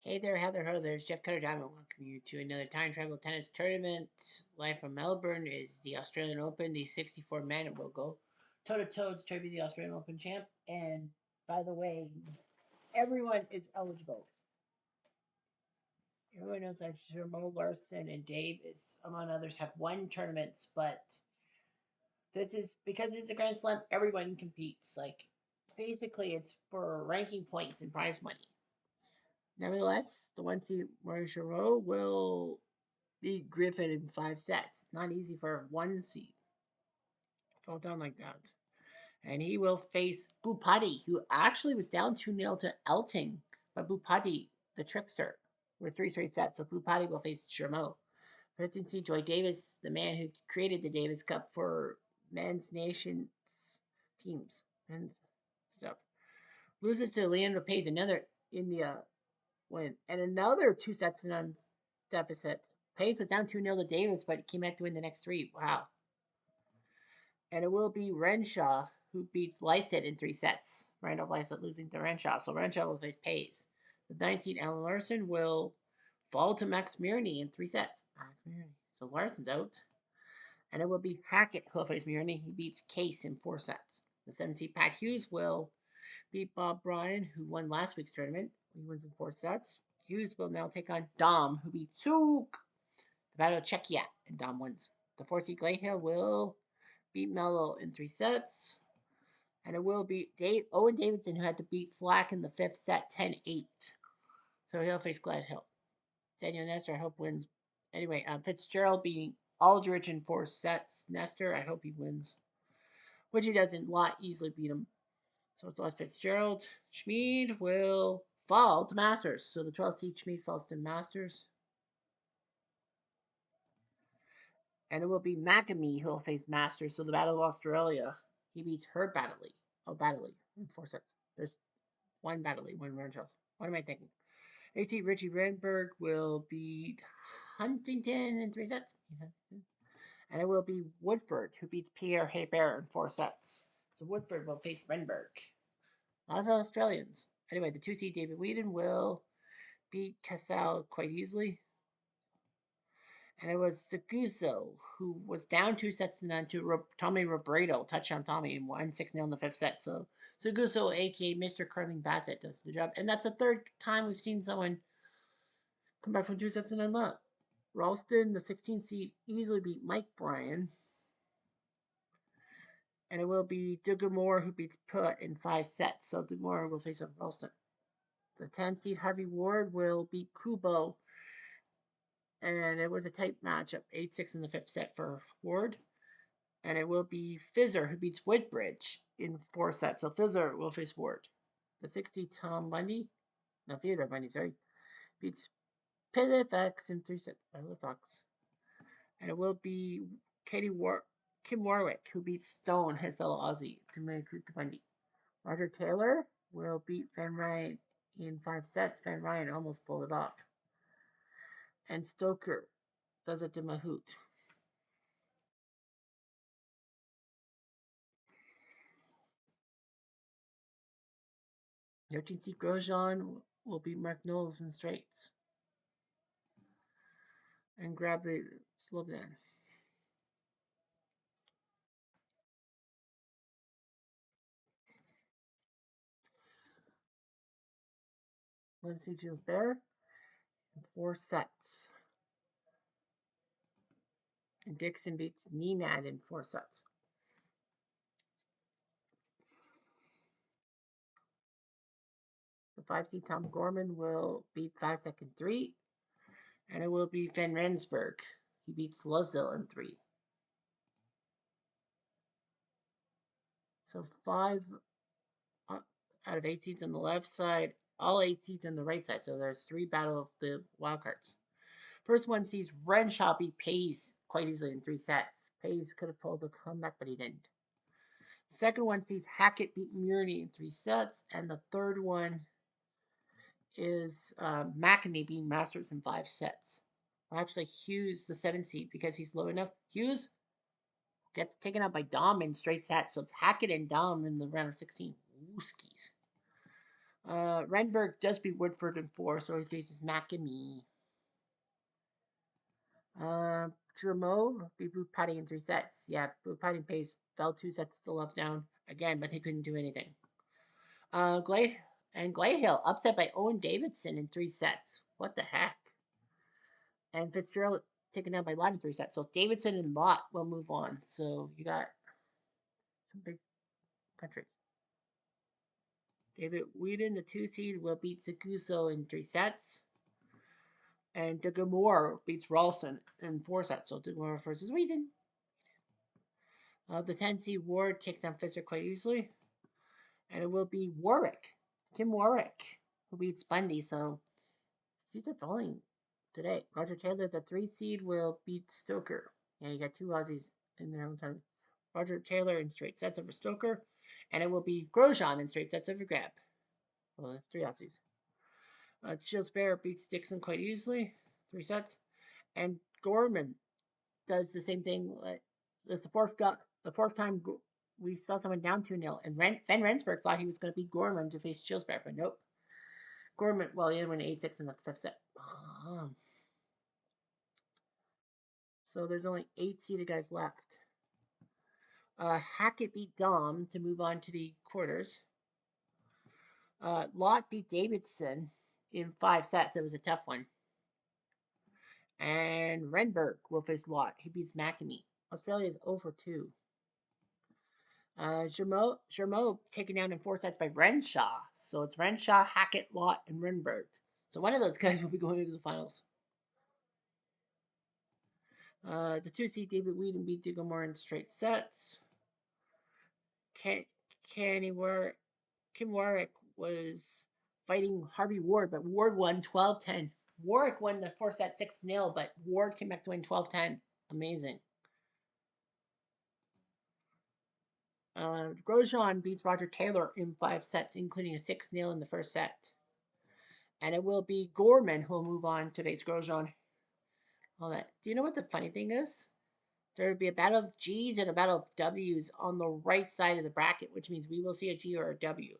Hey there, Heather Ho. There's Jeff Cutter Diamond. Welcome you to another time travel tennis tournament. Live from Melbourne is the Australian Open. The 64 men will go toe to toe to try to be the Australian Open champ. And by the way, everyone is eligible. Everyone knows that Jamal Larson and Davis, among others, have won tournaments, but this is because it's a Grand Slam, everyone competes. Like, basically, it's for ranking points and prize money. Nevertheless, the one seed Marshall will beat Griffin in 5 sets. Not easy for one seed. Fall down like that. And he will face Bupati, who actually was down 2-0 to Elting. But Bupati, the trickster, were 3 straight sets. So Bupati will face Jermo. 15th seed Joy Davis, the man who created the Davis Cup for men's nations teams and stuff. Loses to Leandro Paes, another India win. And another 2 sets to none deficit. Pace was down 2-0 to Davis, but came back to win the next 3. Wow. And it will be Renshaw who beats Lysett in 3 sets. Randolph Lysett losing to Renshaw. So Renshaw will face Pace. The 19th Alan Larson will fall to Max Mirny in 3 sets. Max Mirny. So Larson's out. And it will be Hackett who will face Mirny. He beats Case in 4 sets. The 17th Pat Hughes will beat Bob Bryan, who won last week's tournament. He wins in 4 sets. Hughes will now take on Dom, who beat Souk. The battle of Czechia, and Dom wins. The 4 seed Glahill will beat Mello in 3 sets. And it will be Owen Davidson, who had to beat Flack in the 5th set 10-8. So he'll face Gladhill. Daniel Nestor, I hope, wins. Anyway, Fitzgerald beating Aldrich in 4 sets. Nestor, I hope he wins. Which he doesn't easily beat him. So it's lost Fitzgerald. Schmid will fall to Masters. So the 12th seed Schmid falls to Masters. And it will be McAmee who will face Masters. So the Battle of Australia, he beats Herb Baddeley. Oh, Baddeley in 4 sets. There's one Baddeley, one Renshaw. What am I thinking? 18th Richie Renberg will beat Huntington in 3 sets. And it will be Woodford who beats Pierre Hebert in 4 sets. So Woodford will face Renberg. A lot of Australians. Anyway, the 2 seed David Wheaton will beat Casal quite easily. And it was Seguso who was down 2 sets to none to Tommy Robredo, touchdown Tommy, and won 6-0 in the 5th set. So Seguso, aka Mr. Curling Bassett, does the job. And that's the 3rd time we've seen someone come back from 2 sets to none up. Ralston, the 16th seed, easily beat Mike Bryan. And it will be Dugamore who beats Put in 5 sets. So Dugamore will face up Ralston. The 10 seed Harvey Ward will beat Kubo. And it was a tight matchup, 8-6 in the 5th set for Ward. And it will be Fizzer who beats Woodbridge in 4 sets. So Fizzer will face Ward. The 60 Tom Bundy, no, Theodore Bundy, sorry, beats Pitifex in 3 sets. Fox. And it will be Kim Warwick who beats Stone, his fellow Aussie, to make the Bundy. Roger Taylor will beat Van Ryan in 5 sets. Van Ryan almost pulled it off. And Stoker does it to Mahout. 13th seed Grosjean will beat Mark Knowles in straights. And grab it Slobodan. Lindsay Gilbert in 4 sets. And Dixon beats Nenad in 4 sets. The 5 seed Tom Gorman will beat 5-second 3. And it will be Van Rensburg. He beats Lozil in 3. So 5 out of 8 seeds on the left side, all 8 seeds on the right side. So there's 3 battle of the wild cards. First one sees Renshaw beat Pace quite easily in 3 sets. Pace could have pulled a comeback, but he didn't. The second one sees Hackett beat Murney in 3 sets. And the third one is McAnee beating Masters in 5 sets. Actually, Hughes, the 7 seed, because he's low enough. Hughes gets taken out by Dom in straight sets. So it's Hackett and Dom in the round of 16. Wooskies. Renberg does beat Woodford in 4, so he faces McAmee. Germeau beat Patty in 3 sets. Yeah, Patty Pace fell 2 sets to left down again, but he couldn't do anything. Glahill upset by Owen Davidson in 3 sets. What the heck? And Fitzgerald taken down by Lott in 3 sets. So Davidson and Lott will move on. So you got some big countries. David Whedon, the 2 seed, will beat Seguso in 3 sets. And Degamore beats Ralston in 4 sets. So Degamore versus Whedon. The 10 seed Ward takes down Fischer quite easily. And it will be Kim Warwick, who beats Bundy. So seeds are falling today. Roger Taylor, the 3 seed, will beat Stoker. Yeah, you got 2 Aussies in their own time. Roger Taylor in straight sets over Stoker. And it will be Grosjean in straight sets over Grab. Well, that's 3 Aussies. Shields Bear beats Dixon quite easily. 3 sets. And Gorman does the same thing. It's the fourth time we saw someone down 2-0. And Ben Rensburg thought he was going to beat Gorman to face Shields Bear, but nope. Gorman, well, he went 8-6 in the 5th set. So there's only 8 seeded guys left. Hackett beat Dom to move on to the quarters. Lott beat Davidson in 5 sets. It was a tough one. And Renberg will face Lott. He beats McAmee. Australia is 0-2. Germeau taken down in 4 sets by Renshaw. So it's Renshaw, Hackett, Lott, and Renberg. So one of those guys will be going into the finals. The 2 seed David Whedon beat Degamore in straight sets. Kim Warwick was fighting Harvey Ward, but Ward won 12-10. Warwick won the 4 set 6-0, but Ward came back to win 12-10. Amazing. Grosjean beats Roger Taylor in 5 sets, including a 6-0 in the first set. And it will be Gorman who will move on to face Grosjean. All that. Do you know what the funny thing is? There will be a battle of G's and a battle of W's on the right side of the bracket, which means we will see a G or a W.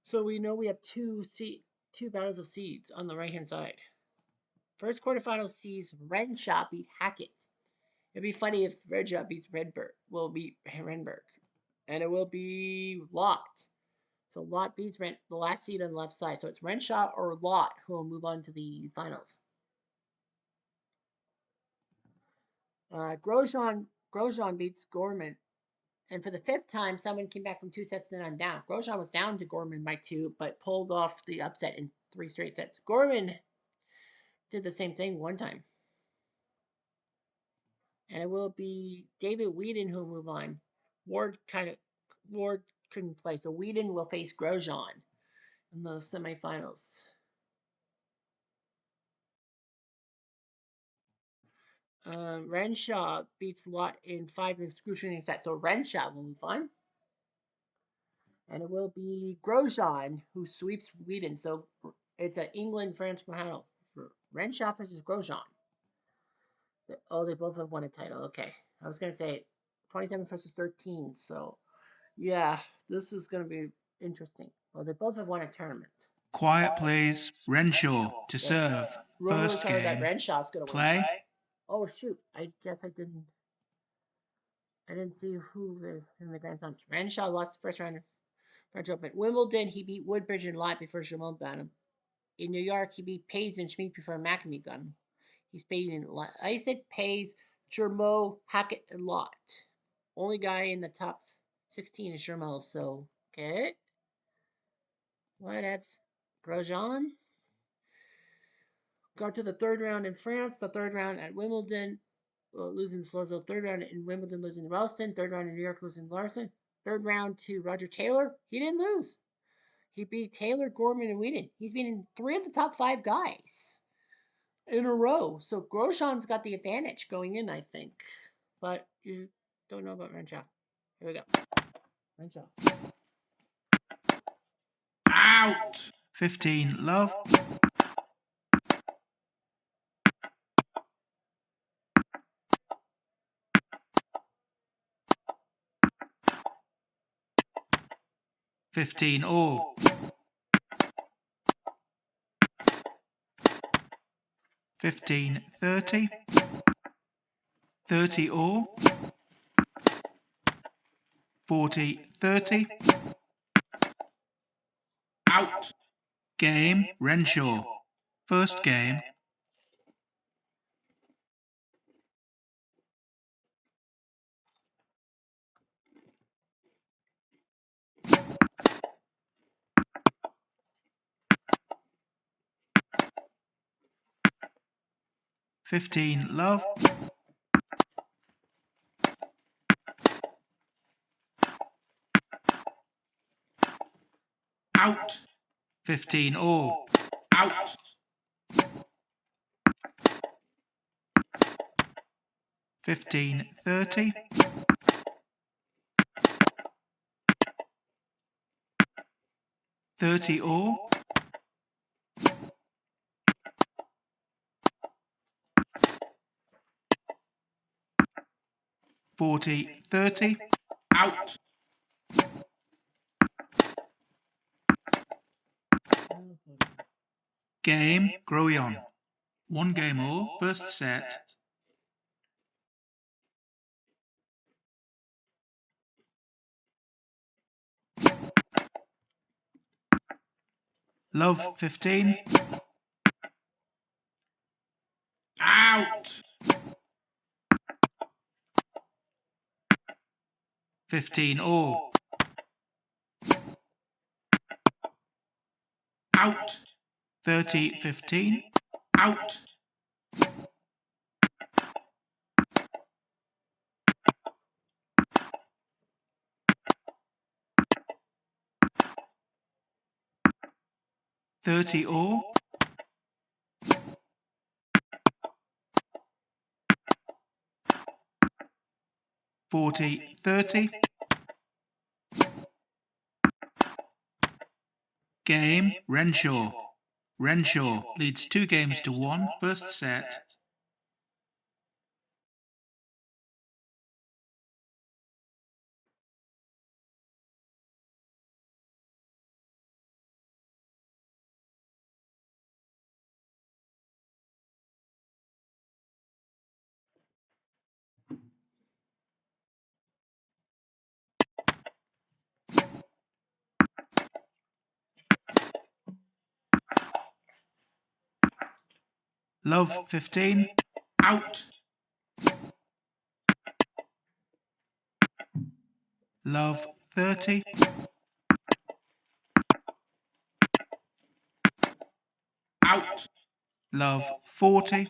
So we know we have two battles of seeds on the right-hand side. First quarterfinal sees Renshaw beat Hackett. It'd be funny if Renshaw beats Renberg. And it will be locked. So Lott beats the last seed on the left side. So it's Renshaw or Lott who will move on to the finals. Grosjean beats Gorman. And for the 5th time, someone came back from 2 sets and on down. Grosjean was down to Gorman by 2, but pulled off the upset in 3 straight sets. Gorman did the same thing 1 time. And it will be David Whedon who will move on. Ward couldn't play, so Whedon will face Grosjean in the semifinals. Renshaw beats Lott in 5 excruciating sets, so Renshaw will move on. And it will be Grosjean who sweeps Whedon. So it's an England-France panel. Renshaw versus Grosjean. Oh, they both have won a title. Okay. I was going to say 27 versus 13. So, yeah, this is going to be interesting. Well, they both have won a tournament. Quiet, please. Renshaw to serve. First game. That Renshaw's going to Play. Oh, shoot. I guess I didn't see who in the Grand Slam. Renshaw lost the first round of French Open. Wimbledon, he beat Woodbridge and Lott before Jamon got him. In New York, he beat Pays and Schmid before McAmee got him. He's beaten I said Pays, Germeau, Hackett, and Lott. Only guy in the top 16 is Germeau, so okay. Whatevs. Grosjean got to the 3rd round in France, the 3rd round at Wimbledon, losing to Slozo, 3rd round in Wimbledon, losing to Ralston, 3rd round in New York, losing to Larson, 3rd round to Roger Taylor. He didn't lose. He beat Taylor, Gorman, and Whedon. He's beaten 3 of the top 5 guys in a row. So Grosjean's got the advantage going in, I think. But you don't know about Renshaw. Here we go. Renshaw. Out! 15, love. 15 all. 15 30. 30 all. 40 30. Out. Game, Renshaw. First game. $15 love. Out. 15 all. Out. 15 30. 30 all. 40 30. Out. Game, Groyon. One game all. First set. Love 15. Out. 15 all. Out. 30 15. Out. 30 all. 40 30. Game, Renshaw. Renshaw leads 2 games to 1. First set. Love 15. Out. Love 30. Out. Love 40.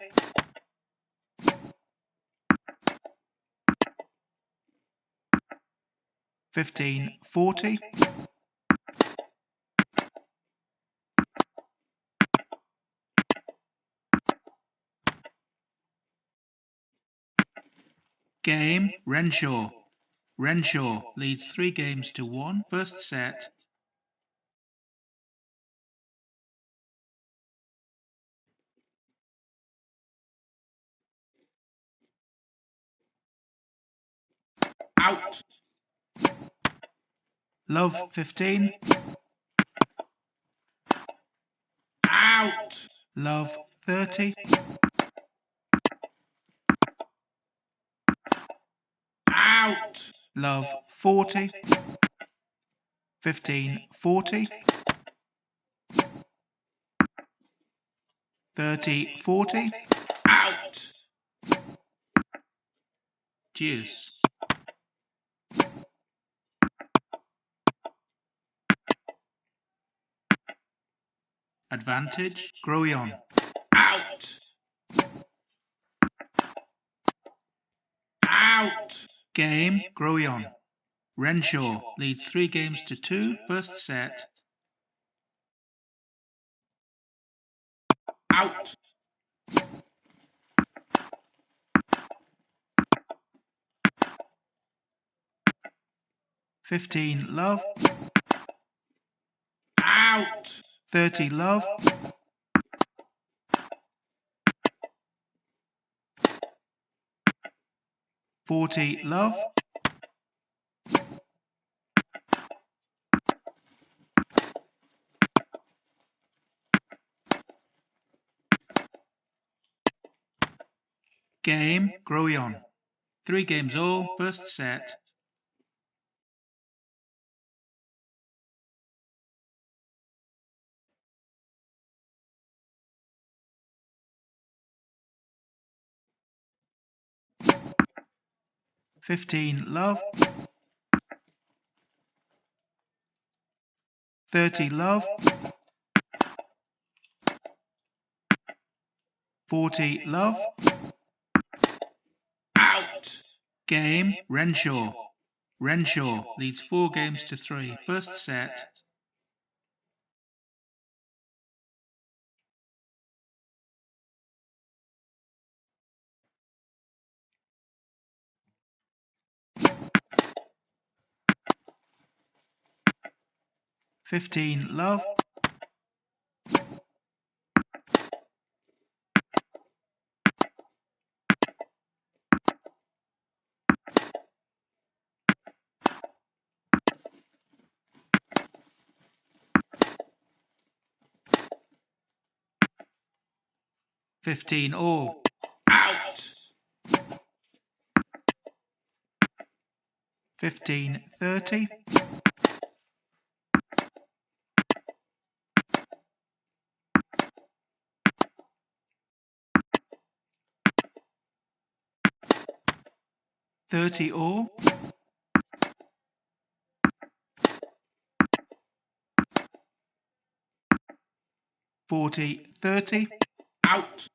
15 40. 'Game, Renshaw. Renshaw leads 3 games to 1. First set. Out. Love 15. Out. Love 30. Out. Love 40. 15 40. 30 40. Out. Deuce. Advantage, Groyon. Out. Out. Game, Groyon. Renshaw leads 3 games to 2. First set. Out. 15 love. Out. 30 love. 40 love. Game, Growy on. 3 games all, first set. $15 love. $30 love. $40 love. Out. Game, Renshaw. Renshaw leads 4 games to 3, first set. $15 love. $15 all. Out. 15-30. $30 all. 40-30. Out.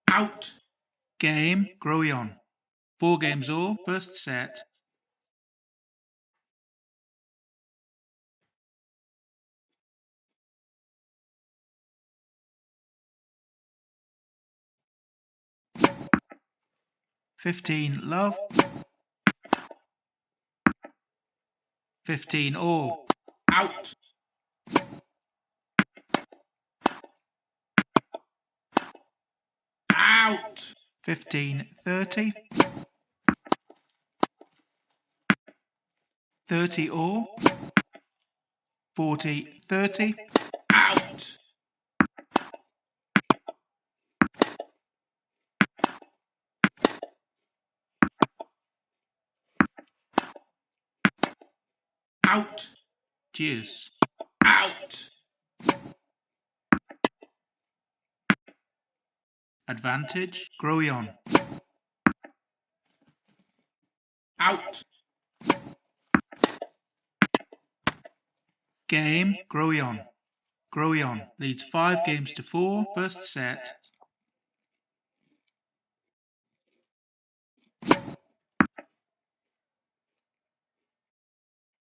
Out. Game, Growy on. 4 games all, first set. $15 love. 15 all. Out. Out. 15-30. 30 all. 40-30. Out. Out. Deuce. Out. Advantage, Growy on. Out. Game, Growy on. Growy on leads 5 games to 4, first set.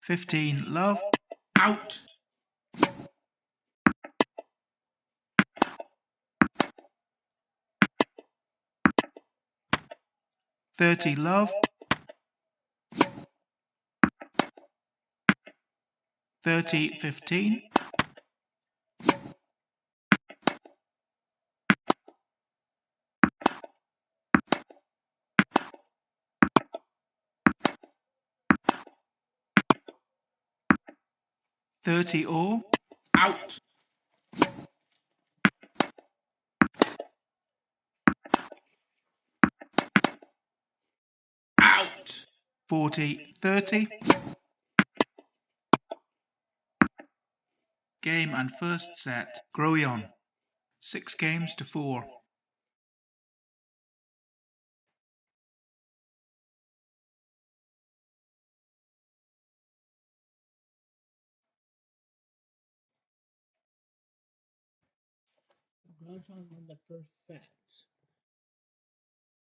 $15 love. Out. $30 love. 30-15. $30 all. Out. Out. 40-30. Game and first set, Growy on. 6 games to 4. Grosjean won the first set.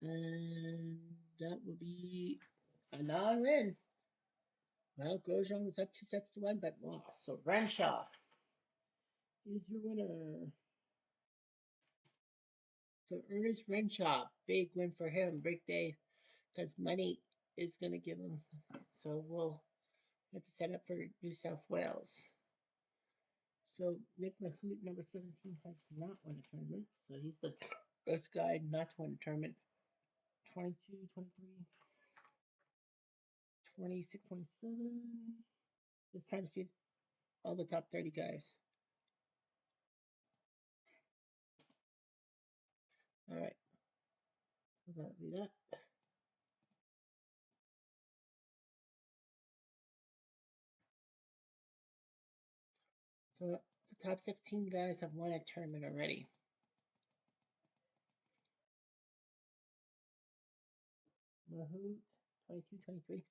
And that will be another win. Well, Grosjean was up 2 sets to 1, but lost. So Renshaw is your winner. So Ernest Renshaw, big win for him, big day, because money is going to give him. So we'll have to set up for New South Wales. So Nick Mahout, number 17, has not won a tournament. So he's the first guy not to win a tournament. 22, 23, 26, 27. Just trying to see all the top 30 guys. All right. So that'll be that. So the top 16 guys have won a tournament already. Mahout, 22, 23.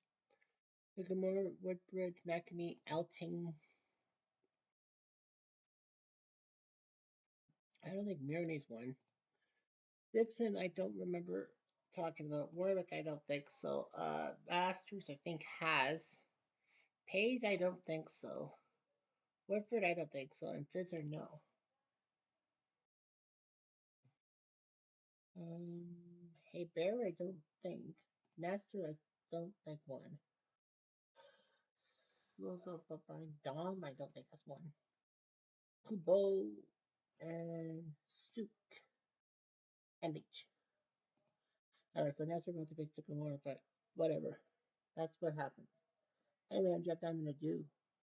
Ligamore, Woodbridge, McNamee, Alting. I don't think Mirny's won. Dixon, I don't remember talking about. Warwick, I don't think so. Masters, I think, has. Pays, I don't think so. Woodford, I don't think so. And Fizzer, no. Hey Bear, I don't think. Nestor, I don't think won. So, Dom, I don't think has won. Kubo and Suk and Leech. Alright, so Nestor got to face Tukamura, but whatever. That's what happens. Anyway, I'm dropped down in the do.